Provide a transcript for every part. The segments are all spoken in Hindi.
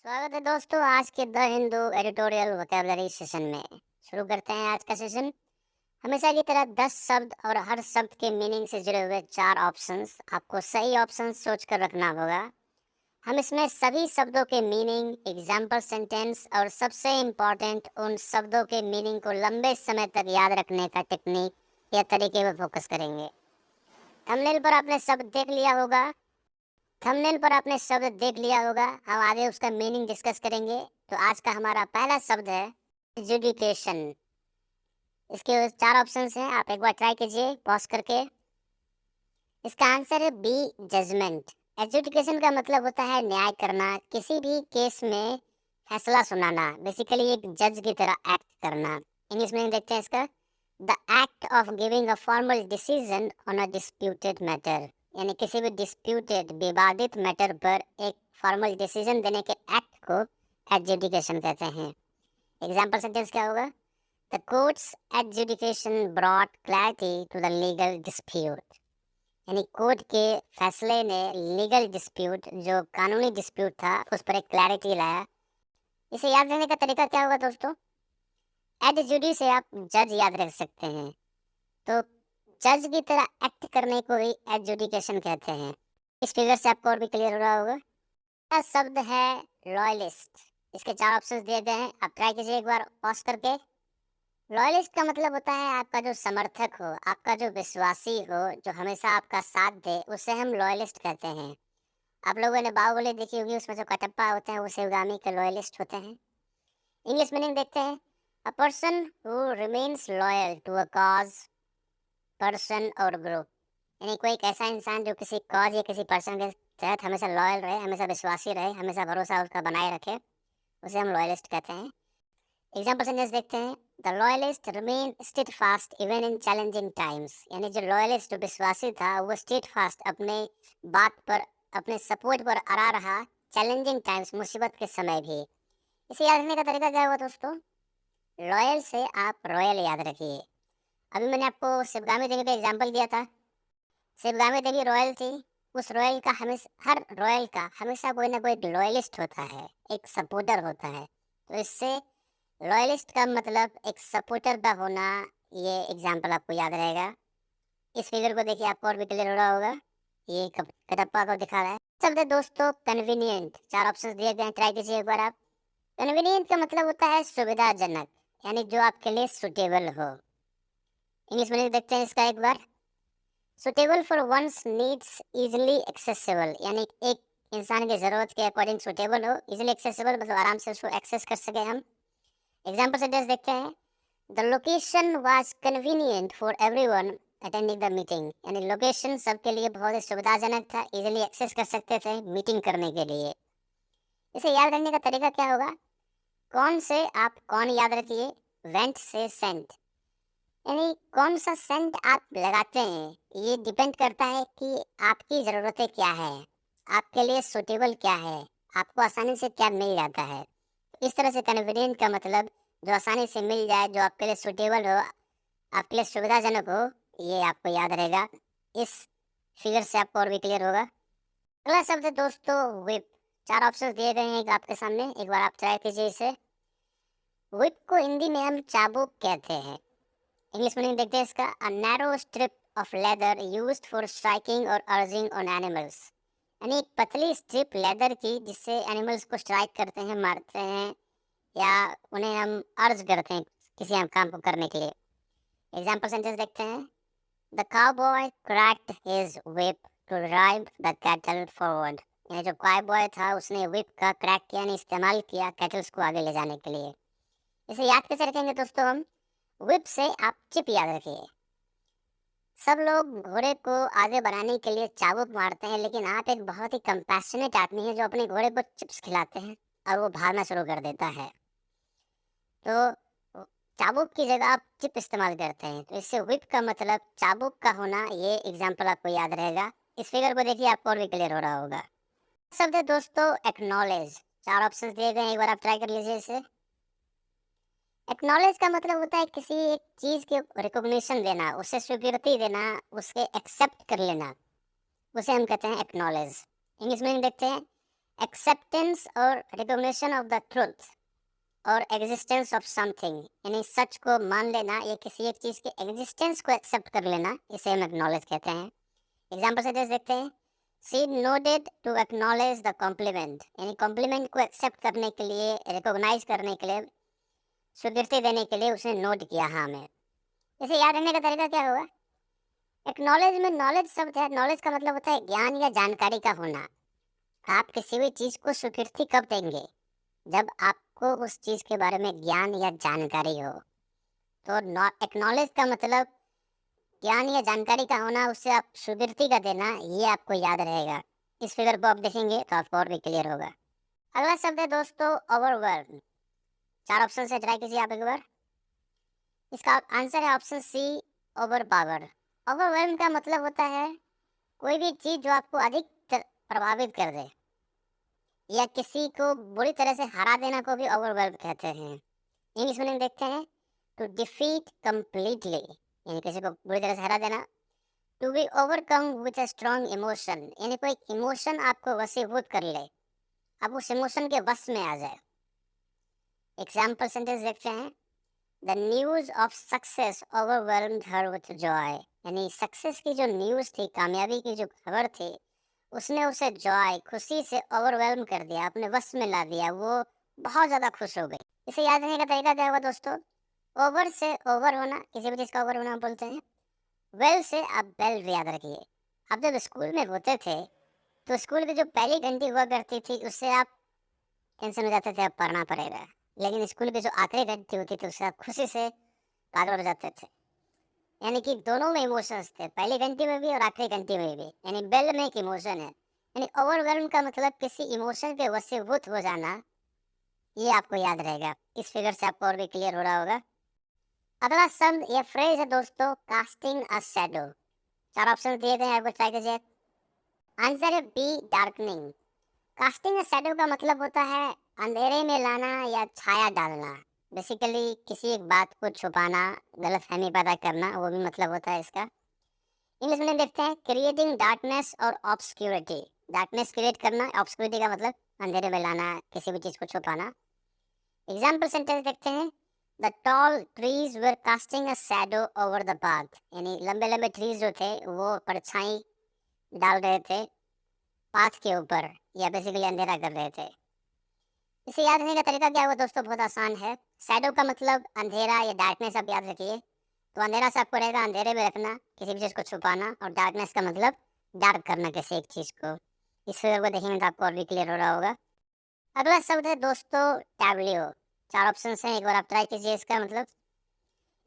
स्वागत है दोस्तों आज के the Hindu editorial vocabulary session में। शुरू करते हैं आज का सेशन। हमेशा की तरह 10 शब्द और हर शब्द के मीनिंग से जुड़े हुए 4 ऑप्शंस। आपको सही ऑप्शन सोच कर रखना होगा। हम इसमें सभी शब्दों के मीनिंग, एग्जाम्पल सेंटेंस और सबसे इम्पोर्टेंट उन शब्दों के मीनिंग को लंबे समय तक याद रखने का टेक्निक या तरीके पर फोकस करेंगे। थंबनेल पर आपने शब्द देख लिया होगा। हम आगे उसका मीनिंग डिस्कस करेंगे। तो आज का हमारा पहला शब्द है एजुकेशन। इसके 4 ऑप्शंस हैं, आप एक बार ट्राई कीजिए पॉज करके। इसका आंसर है बी, जजमेंट। एजुकेशन का मतलब होता है न्याय करना, किसी भी केस में फैसला सुनाना, बेसिकली एक जज की तरह एक्ट करना। इंग्लिश में देखते हैं इसका, the act of giving a formal decision on a disputed matter. यानी किसी भी डिस्प्यूटेड, विवादित मैटर पर एक फॉर्मल डिसीजन देने के एक्ट को एजुकेशन कहते हैं। एग्जाम्पल सेंटेंस क्या होगा? The court's education brought clarity to the legal dispute. यानी कोर्ट के फैसले ने लीगल डिस्प्यूट, जो कानूनी डिस्प्यूट था, उस पर एक क्लैरिटी लाया। इसे याद रखने का तरीका क्या होगा दोस्तों? एड जुडी से आप जज याद रख सकते हैं, तो जज की तरह एक्ट करने को ही एजुकेशन कहते हैं। इस फिगर से आपको और भी क्लियर हो रहा होगा। यह शब्द है रॉयलिस्ट। इसके 4 ऑप्शंस दिए गए हैं, आप ट्राई कीजिए एक बार पॉज करके। रॉयलिस्ट का मतलब होता है आपका जो समर्थक हो, आपका जो विश्वासी हो, जो हमेशा आपका साथ दे, उसे हम रॉयलिस्ट कहते हैं। आप लोगों ने बाहुबली देखी होगी, उसमें जो कटप्पा होते हैं वो शिवगामी के रॉयलिस्ट होते हैं। इंग्लिश मीनिंग देखते हैं, a person who remains loyal to a cause, person और ग्रुप। यानी कोई एक ऐसा इंसान जो किसी कॉज या किसी पर्सन के तहत हमेशा लॉयल रहे, हमेशा विश्वासी रहे, हमेशा भरोसा उसका बनाए रखे, उसे हम लॉयलिस्ट कहते हैं। एग्जाम्पल सेंटेंस देखते हैं, the loyalist remain steadfast even in challenging times. यानी जो लॉयलिस्ट, जो विश्वासी था, वो स्टेडफास्ट अपने बात पर, अपने सपोर्ट पर अड़ा रहा चैलेंजिंग टाइम्स, मुसीबत के समय भी। इसे याद रखने का तरीका क्या हुआ दोस्तों? लॉयल से आप रॉयल याद रखिए। अभी मैंने आपको शिवगामी देवी का एग्जाम्पल दिया था। शिवगामी देवी रॉयल थी। उस रॉयल का हमेशा, हर रॉयल का हमेशा कोई ना कोई एक लॉयलिस्ट होता है, एक सपोर्टर होता है। तो इससे लॉयलिस्ट का मतलब एक सपोर्टर का होना, ये एग्जाम्पल आपको याद रहेगा। इस फिगर को देखिए, आपको और भी क्लियर हो रहा होगा। ये कटप्पा को दिखा रहा है। शब्द है दोस्तों कन्वीनियंट। 4 ऑप्शंस दिए गए हैं, ट्राई कीजिए एक बार आप। कन्वीनियंट का मतलब होता है सुविधाजनक, यानी जो आपके लिए सुटेबल हो। इंग्लिश में देखते हैं इसका एक बार, suitable for one's needs, easily accessible. यानी एक इंसान की जरूरत के अकॉर्डिंग सुटेबल हो, इजिली एक्सेसिबल मतलब आराम से उसको एक्सेस कर सके हम। एग्जाम्पल सेंटेंस देखते हैं, the location was convenient for everyone attending the meeting. यानी लोकेशन सबके लिए बहुत ही सुविधाजनक था, इजिली एक्सेस कर सकते थे मीटिंग करने के लिए। इसे याद करने का तरीका क्या होगा? कौन से आप कौन याद रखिए, वेंट से सेंट। यानी कौन सा सेंट आप लगाते हैं, ये डिपेंड करता है कि आपकी ज़रूरतें क्या है, आपके लिए सूटेबल क्या है, आपको आसानी से क्या मिल जाता है। इस तरह से कन्वीनियंट का मतलब जो आसानी से मिल जाए, जो आपके लिए सूटेबल हो, आपके लिए सुविधाजनक हो, ये आपको याद रहेगा। इस फिगर से आपको और भी क्लियर होगा। अगला शब्द है दोस्तों विप। 4 ऑप्शन दिए गए हैं आपके सामने, एक बार आप ट्राई कीजिए इसे। विप को हिंदी में हम चाबुक कहते हैं। इंग्लिश मीनिंग देखते हैं इसका, a narrow strip of leather used for striking और अर्जिंग ऑन एनिमल्स। यानी एक पतली स्ट्रिप लेदर की, जिससे एनिमल्स को स्ट्राइक करते हैं, मारते हैं, या उन्हें हम अर्ज करते हैं किसी हम काम को करने के लिए। एग्जाम्पल सेंटेंस देखते हैं, the cowboy cracked his whip to drive the cattle forward. यानी जो काउबॉय था, उसने whip का क्रैक किया, यानी इस्तेमाल किया कैटल्स को आगे ले जाने के लिए। इसे याद कैसे रखेंगे दोस्तों हम? whip से आप चिप याद रखिए। सब लोग घोड़े को आगे बढ़ाने के लिए चाबुक मारते हैं, लेकिन आप एक बहुत ही कंपैशनेट आदमी हैं जो अपने घोड़े को चिप्स खिलाते हैं और वो भागना शुरू कर देता है। तो चाबुक की जगह आप चिप इस्तेमाल करते हैं, तो इससे whip का मतलब चाबुक का होना, ये एग्जाम्पल आपको याद रहेगा। इस फिगर को देखिए, आपको और भी क्लियर हो रहा होगा। शब्द है दोस्तों एक्नॉलेज। 4 ऑप्शंस दिए गए हैं, एक बार आप ट्राई कर लीजिए इसे। एक्नॉलेज का मतलब होता है किसी एक चीज के रिकॉग्निशन देना, उसे स्वीकृति देना, उसके एक्सेप्ट कर लेना, उसे हम कहते हैं एक्नॉलेज। इंग्लिश में देखते हैं, एक्सेप्टेंस और रिकॉग्निशन ऑफ द ट्रुथ और एग्जिस्टेंस ऑफ समथिंग, यानी सच को मान लेना या किसी एक चीज़ के एग्जिस्टेंस को एक्सेप्ट कर लेना, इसे हम एक्नॉलेज कहते हैं। एग्जाम्पल से जैसे देखते हैं, she noted to acknowledge the compliment, यानी कॉम्प्लीमेंट को एक्सेप्ट करने के लिए, रिकॉग्नाइज करने के लिए, स्वीकृति देने के लिए उसने नोट किया हाँ में। इसे याद रखने का तरीका क्या होगा? एक्नॉलेज में नॉलेज शब्द है, नॉलेज का मतलब होता है ज्ञान या जानकारी का होना। आप किसी भी चीज़ को स्वीकृति कब देंगे? जब आपको उस चीज़ के बारे में ज्ञान या जानकारी हो। तो एक्नॉलेज का मतलब ज्ञान या जानकारी का होना, उससे आप स्वीकृति का देना, ये आपको याद रहेगा। इस फिगर को आप देखेंगे तो आपको और भी क्लियर होगा। अगला शब्द है दोस्तों ओवरवेल्म। 4 ऑप्शन से ट्राई कीजिए आप एक बार। इसका आंसर है option C, overpower. Overwhelm का मतलब होता है कोई भी चीज़ जो आपको अधिक प्रभावित कर दे, या किसी को बुरी तरह से हरा देना को भी ओवरवेल्म कहते हैं। इंग्लिश में देखते हैं, टू डिफीट कंप्लीटली, यानी किसी को बुरी तरह से हरा देना। To be overcome with a strong emotion, यानी कोई इमोशन आपको वशीभूत कर ले, अब उस इमोशन के वश में आ जाए। एग्जाम्पल सेंटेंस देखते हैं, the news of success overwhelmed her with Joy, यानी सक्सेस की जो न्यूज थी, कामयाबी की जो खबर थी, उसने उसे जॉय, खुशी से ओवरवेल्म कर दिया, अपने वश में ला दिया, वो बहुत ज़्यादा खुश हो गई। इसे याद रखने का तरीका क्या होगा दोस्तों? ओवर से ओवर होना, किसी भी चीज़ का ओवर होना बोलते हैं। वेल से आप बेल याद रखिए। आप जब स्कूल में होते थे तो स्कूल की जो पहली घंटी हुआ करती थी, उससे आप टेंशन हो जाते थे, अब पढ़ना पड़ेगा। लेकिन स्कूल की जो आखिरी घंटी होती थी, उससे आप खुशी से पागल हो जाते थे। यानी कि दोनों में इमोशंस थे, पहली घंटी में भी और आखिरी घंटी में भी। यानी बेल में एक इमोशन है, यानी ओवरवेल्म का मतलब किसी इमोशन के वशीभूत हो जाना, ये आपको याद रहेगा। इस फिगर से आपको और भी क्लियर हो रहा होगा। अगला शब्द या फ्रेज है दोस्तों, कास्टिंग अ शैडो। 4 ऑप्शन दिए गए हैं, आपको ट्राई कीजिए। आंसर है B, darkening. Casting a shadow का मतलब होता है अंधेरे में लाना या छाया डालना। बेसिकली किसी एक बात को छुपाना, गलतफहमी पैदा करना, वो भी मतलब होता है इसका। इंग्लिश में देखते हैं, क्रिएटिंग डार्कनेस और ऑब्सक्यूरिटी। डार्कनेस क्रिएट करना, ऑब्सक्यूरिटी का मतलब अंधेरे में लाना, किसी भी चीज़ को छुपाना। एग्जाम्पल सेंटेंस देखते हैं, the tall trees were casting a shadow over the path, यानी लंबे लंबे ट्रीज जो थे वो परछाई डाल रहे थे पाथ के ऊपर, या बेसिकली अंधेरा कर रहे थे। इसे याद रखने का तरीका क्या हुआ दोस्तों? बहुत आसान है। शैडो का मतलब अंधेरा या डार्कनेस, आप याद रखिए। तो अंधेरा से आपको रहेगा अंधेरे में रखना, किसी भी चीज़ को छुपाना, और डार्कनेस का मतलब डार्क करना किसी एक चीज़ को। इस फिगर को देखेंगे तो आपको और भी क्लियर हो रहा होगा। अगला शब्द है दोस्तों टैब्लियो। 4 ऑप्शन हैं, एक बार आप ट्राई कीजिए इसका मतलब।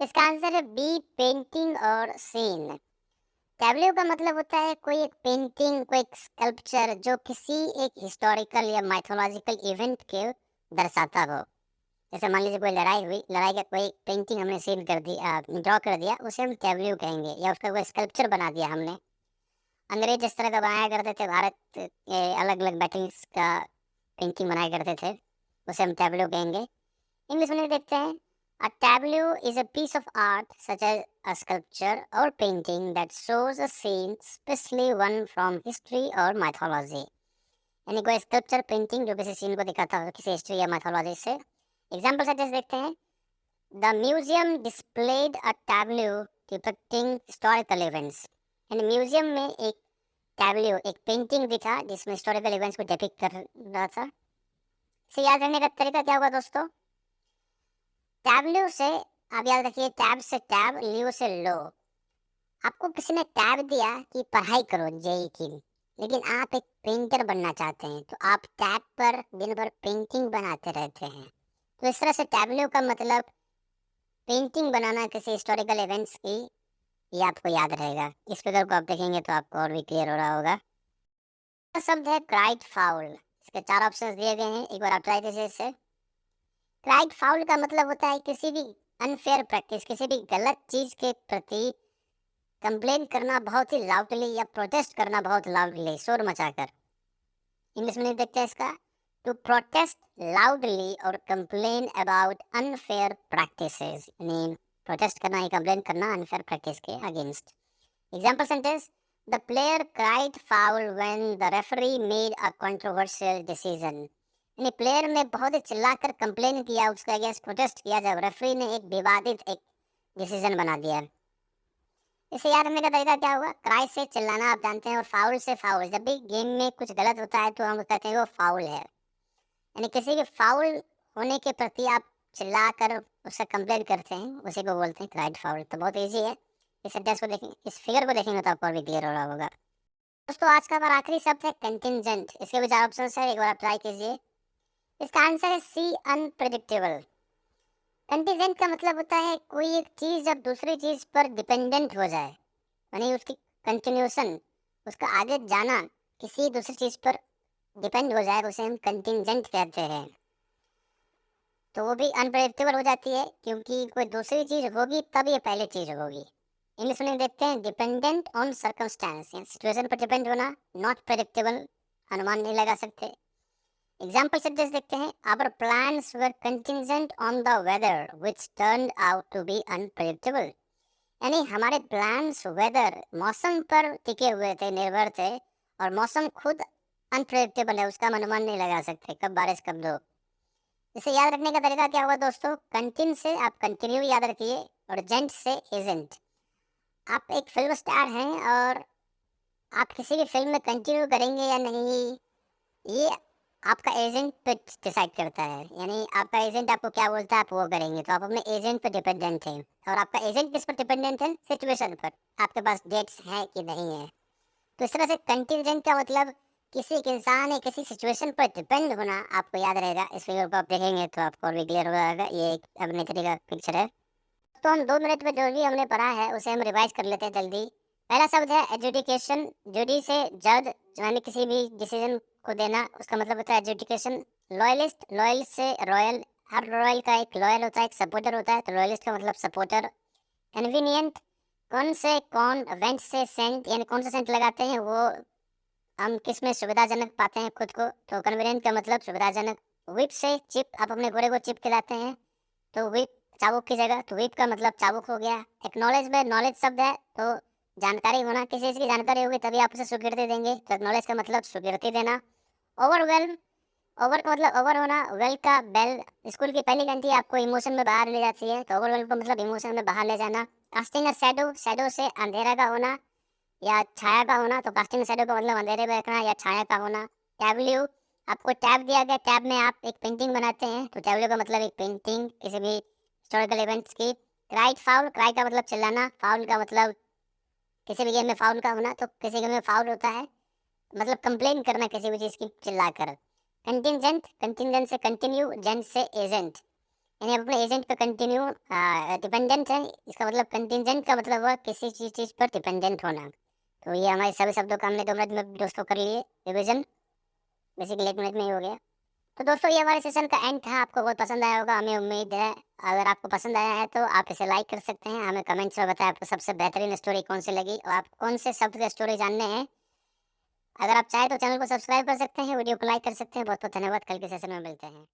इसका आंसर है बी, पेंटिंग और सीन। टैब्लियो का मतलब होता है कोई एक पेंटिंग, कोई एक स्कल्पचर जो किसी एक हिस्टोरिकल या माइथोलॉजिकल इवेंट के दर्शाता हो। जैसे मान लीजिए कोई लड़ाई हुई, लड़ाई का कोई पेंटिंग हमने सीन कर दिया, ड्रॉ कर दिया, उसे हम टैब्लियो कहेंगे, या उसका कोई स्कल्पचर बना दिया हमने। अंग्रेज जिस तरह का बनाया करते थे, भारत के अलग अलग बैटल्स का पेंटिंग बनाया करते थे, उसे हम टैब्लियो कहेंगे। इंग्लिश में देखते हैं, a tableau is a piece of art such as a sculpture or painting that shows a scene, especially one from history or mythology। यानी कोई स्कल्पचर पेंटिंग जो किसी सीन को दिखाता हो, किसी हिस्ट्री या माइथोलॉजी से। एग्जाम्पल सेंटेंस देखते हैं, the museum displayed a tableau depicting historical events, यानी म्यूजियम में एक टैब्लो, एक पेंटिंग दिखा जिसमें हिस्टोरिकल इवेंट्स को डिपिक्ट कर रहा था। इसे याद रखने का तरीका क्या होगा दोस्तों? टैब्लो से आप याद रखिए, टैब से टैब, लियो से लो। आपको किसी ने टैब दिया कि पढ़ाई करो जेई की, लेकिन आप एक पेंटर बनना चाहते हैं, तो आप टैब पर दिन भर पेंटिंग बनाते रहते हैं। तो इस तरह से टैब्लो का मतलब पेंटिंग बनाना किसी हिस्टोरिकल इवेंट्स की, ये आपको याद रहेगा। इस फिगर को आप देखेंगे तो आपको और भी क्लियर हो रहा होगा। शब्द है क्राइड फाउल। इसके 4 ऑप्शन दिए गए हैं, एक बार आप ट्राई कीजिए इससे। क्राइड फाउल का मतलब होता है किसी भी अनफेयर प्रैक्टिस, किसी भी गलत चीज के प्रति कंप्लेन करना बहुत ही लाउडली, या प्रोटेस्ट करना बहुत लाउडली, शोर मचाकर। इंग्लिश में देखते हैं इसका, टू प्रोटेस्ट लाउडली और कंप्लेन अबाउट अनफेयर प्रैक्टिसेस, यानी प्रोटेस्ट करना या कंप्लेन करना अनफेयर प्रैक्टिस के against. Example sentence, the player cried foul when the referee made a controversial decision. यानी प्लेयर ने बहुत ही चिल्लाकर कंप्लेन किया, उसके अगेंस्ट प्रोटेस्ट किया जब रेफरी ने एक विवादित एक डिसीजन बना दिया। इसे याद रखने का तरीका क्या हुआ? क्राई से चिल्लाना आप जानते हैं, और फाउल से फाउल। जब भी गेम में कुछ गलत होता है तो हम कहते हैं वो फाउल है, यानी किसी के फाउल होने के प्रति आप चिल्लाकर उससे कंप्लेन करते हैं, उसी को बोलते हैं क्राइड फाउल। तो बहुत इजी है, इस सेंटेंस को देखेंगे, इस फिगर को देखेंगे तो आपको और भी क्लियर हो रहा होगा। दोस्तों आज का हमारा आखिरी शब्द है कंटिजेंट। इसके भी 4 ऑप्शन है, एक बार आप ट्राई कीजिए। इसका आंसर है सी, अनप्रेडिक्टेबल। कंटिजेंट का मतलब होता है कोई एक चीज जब दूसरी चीज पर डिपेंडेंट हो जाए, यानी उसकी कंटिन्यूशन, उसका आगे जाना किसी दूसरी चीज पर डिपेंड हो जाए, उसे हम कंटिजेंट कहते हैं। तो वो भी अनप्रेडिक्टेबल हो जाती है, क्योंकि कोई दूसरी चीज होगी तब ये पहली चीज होगी। इंग्लिश में देखते हैं डिपेंडेंट ऑन सर्कमस्टेंस, सिचुएशन पर डिपेंड होना, नॉट प्रेडिक्टेबल, अनुमान नहीं लगा सकते। एग्जाम्पल सेंटेंस देखते हैं, our plans were contingent on the weather which turned out to be unpredictable. यानी हमारे प्लान्स वेदर, मौसम पर टिके हुए थे, निर्भर थे, और मौसम खुद अनप्रेडिक्टेबल है, उसका हम अनुमान नहीं लगा सकते कब बारिश कब धूप। इसे याद रखने का तरीका क्या हुआ दोस्तों? कंटिन्यू से आप कंटिन्यू याद रखिए, और जेंट से एजेंट। आप एक फिल्म स्टार हैं और आप किसी भी फिल्म में कंटिन्यू करेंगे या नहीं, ये आपका एजेंट पे डिसाइड करता है। यानी आपका एजेंट आपको क्या बोलता है आप वो करेंगे, तो आप अपने एजेंट पर डिपेंडेंट हैं। और आपका एजेंट किस पर डिपेंडेंट है? सिचुएशन पर, आपके पास डेट्स हैं कि नहीं है। तो इस तरह से कंटिजेंट का मतलब किसी एक इंसान या किसी सिचुएशन पर डिपेंड होना आपको याद रहेगा। इस फिगर को आप देखेंगे तो आपको और भी क्लियर हो जाएगा। ये एक अपने तरीका पिक्चर है। तो हम 2 मिनट में जो भी हमने पढ़ा है उसे हम रिवाइज कर लेते हैं जल्दी। पहला शब्द है एजुडिकेशन। जुडी से जज, यानी किसी भी डिसीजन को देना, उसका मतलब होता है एजुडिकेशन। लॉयलिस्ट, लॉयल से रॉयल, हर रॉयल का एक लॉयल होता है, एक सपोर्टर होता है, तो लॉयलिस्ट का मतलब सपोर्टर। कन्वीनियंट, कौन से कौन, वेंट से सेंट, यानी कौन सा सेंट लगाते हैं वो हम किस में सुविधाजनक पाते हैं खुद को, तो कन्वीनियंट का मतलब सुविधाजनक। विप से चिप, आप अपने घोड़े को चिप खिलाते हैं, तो विप चाबुक की जगह, तो विप का मतलब चाबुक हो गया। एक्नॉलेज में नॉलेज शब्द है, तो जानकारी होना, किसी चीज़ की जानकारी होगी तभी आप उसे स्वीकृति देंगे, तो एक्नॉलेज का मतलब स्वीकृति देना। ओवरवेल्म, ओवर का मतलब ओवर होना, वेल का बेल, स्कूल की पहली घंटी आपको इमोशन में बाहर ले जाती है, तो ओवरवेल्म का मतलब इमोशन में बाहर ले जाना। कास्टिंग अ शैडो, शैडो से अंधेरा का होना या छाया का होना, तो कास्टिंग शैडो का मतलब अंधेरे में रखना या छाया का होना। टैबल्यू, आपको टैब दिया गया, टैब में आप एक पेंटिंग बनाते हैं, तो टैबल्यू का मतलब एक पेंटिंग किसी भी हिस्टोरिकल इवेंट्स की। क्राइड फाउल, क्राई का मतलब चिल्लाना, फाउल का मतलब किसी भी गेम में फाउल का होना, तो किसी गेम में फाउल होता है मतलब कंप्लेन करना किसी भी चीज़ की चिल्लाकर। कंटिजेंट, कंटिजेंट से कंटिन्यू, जेंट से एजेंट, यानी आप अपने एजेंट पर कंटिन्यू डिपेंडेंट है, इसका मतलब कंटिजेंट का मतलब हुआ किसी चीज़ पर डिपेंडेंट होना। तो ये हमारे सभी शब्दों का हमने 2 मिनट में दोस्तों कर लिए रिविजन, बेसिकली 1 मिनट में ही हो गया। तो दोस्तों ये हमारे सेशन का एंड था, आपको बहुत पसंद आया होगा, हमें उम्मीद है। अगर आपको पसंद आया है तो आप इसे लाइक कर सकते हैं, हमें कमेंट्स में बताएं आपको सबसे बेहतरीन स्टोरी कौन सी लगी और आप कौन से शब्द की स्टोरी जानने हैं। अगर आप चाहें तो चैनल को सब्सक्राइब कर सकते हैं, वीडियो को लाइक कर सकते हैं। बहुत बहुत धन्यवाद, कल के सेशन में मिलते हैं।